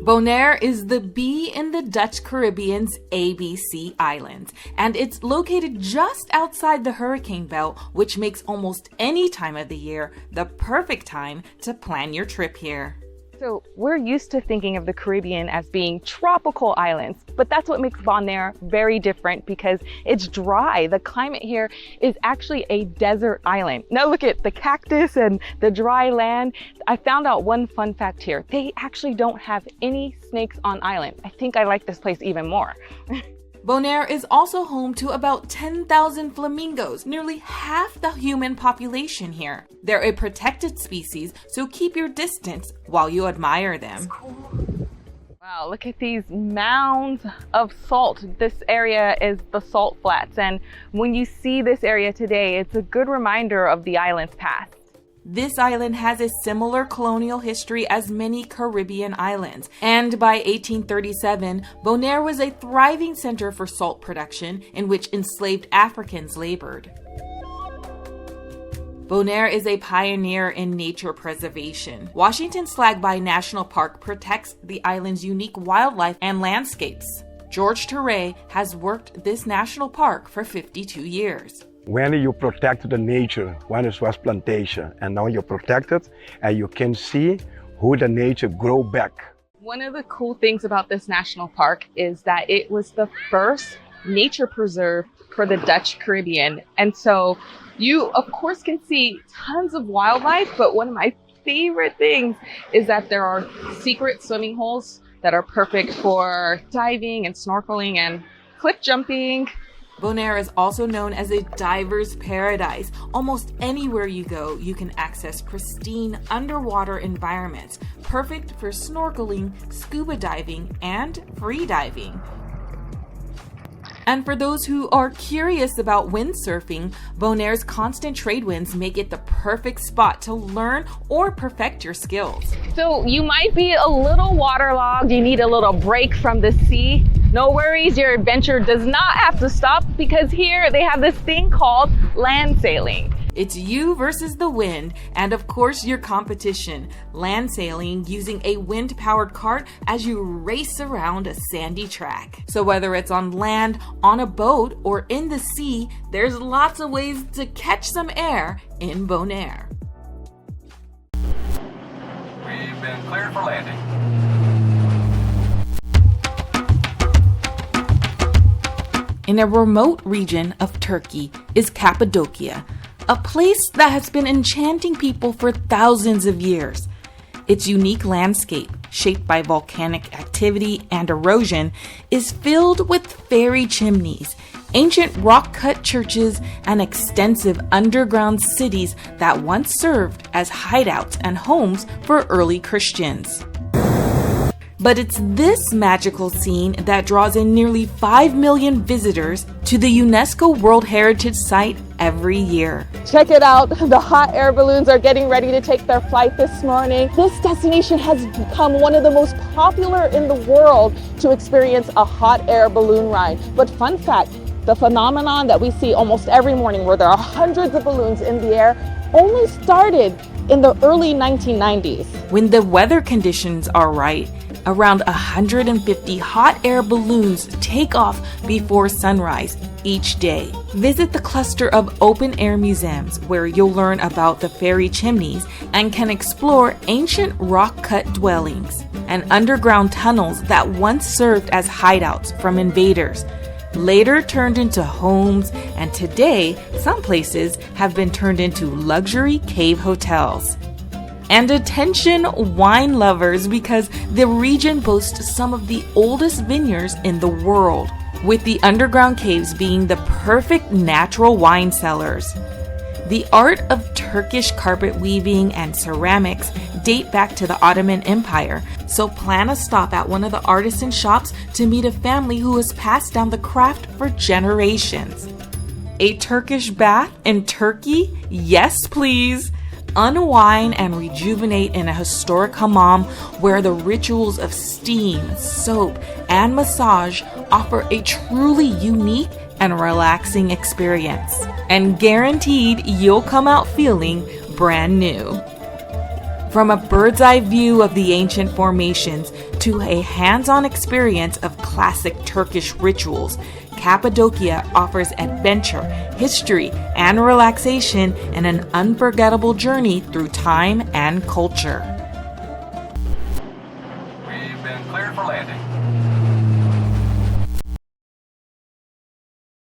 Bonaire is the B in the Dutch Caribbean's ABC Islands, and it's located just outside the hurricane belt, which makes almost any time of the year the perfect time to plan your trip here. So we're used to thinking of the Caribbean as being tropical islands, but that's what makes Bonaire very different because it's dry. The climate here is actually a desert island. Now look at the cactus and the dry land. I found out one fun fact here. They actually don't have any snakes on island. I think I like this place even more. Bonaire is also home to about 10,000 flamingos, nearly half the human population here. They're a protected species, so keep your distance while you admire them. Wow, look at these mounds of salt. This area is the salt flats, and when you see this area today, it's a good reminder of the island's past. This island has a similar colonial history as many Caribbean islands, and by 1837, Bonaire was a thriving center for salt production in which enslaved Africans labored. Bonaire is a pioneer in nature preservation. Washington's Slagby National Park protects the island's unique wildlife and landscapes. George Teray has worked this national park for 52 years. When you protect the nature, when it was plantation, and now you protect it, and you can see how the nature grow back. One of the cool things about this national park is that it was the first nature preserve for the Dutch Caribbean. And so you, of course, can see tons of wildlife, but one of my favorite things is that there are secret swimming holes that are perfect for diving and snorkeling and cliff jumping. Bonaire is also known as a diver's paradise. Almost anywhere you go, you can access pristine underwater environments, perfect for snorkeling, scuba diving, and free diving. And for those who are curious about windsurfing, Bonaire's constant trade winds make it the perfect spot to learn or perfect your skills. So you might be a little waterlogged, you need a little break from the sea. No worries, your adventure does not have to stop because here they have this thing called land sailing. It's you versus the wind, and of course your competition, land sailing using a wind-powered cart as you race around a sandy track. So whether it's on land, on a boat, or in the sea, there's lots of ways to catch some air in Bonaire. We've been cleared for landing. In a remote region of Turkey is Cappadocia, a place that has been enchanting people for thousands of years. Its unique landscape, shaped by volcanic activity and erosion, is filled with fairy chimneys, ancient rock-cut churches, and extensive underground cities that once served as hideouts and homes for early Christians. But it's this magical scene that draws in nearly 5 million visitors to the UNESCO World Heritage Site every year. Check it out, the hot air balloons are getting ready to take their flight this morning. This destination has become one of the most popular in the world to experience a hot air balloon ride. But fun fact, the phenomenon that we see almost every morning where there are hundreds of balloons in the air only started in the early 1990s. When the weather conditions are right, around 150 hot air balloons take off before sunrise each day. Visit the cluster of open-air museums where you'll learn about the fairy chimneys and can explore ancient rock-cut dwellings and underground tunnels that once served as hideouts from invaders, later turned into homes, and today some places have been turned into luxury cave hotels. And attention wine lovers, because the region boasts some of the oldest vineyards in the world, with the underground caves being the perfect natural wine cellars. The art of Turkish carpet weaving and ceramics date back to the Ottoman Empire, so plan a stop at one of the artisan shops to meet a family who has passed down the craft for generations. A Turkish bath in Turkey? Yes, please! Unwind and rejuvenate in a historic hammam where the rituals of steam, soap, and massage offer a truly unique and relaxing experience. And guaranteed you'll come out feeling brand new. From a bird's eye view of the ancient formations to a hands-on experience of classic Turkish rituals, Cappadocia offers adventure, history, and relaxation in an unforgettable journey through time and culture. We've been cleared for landing.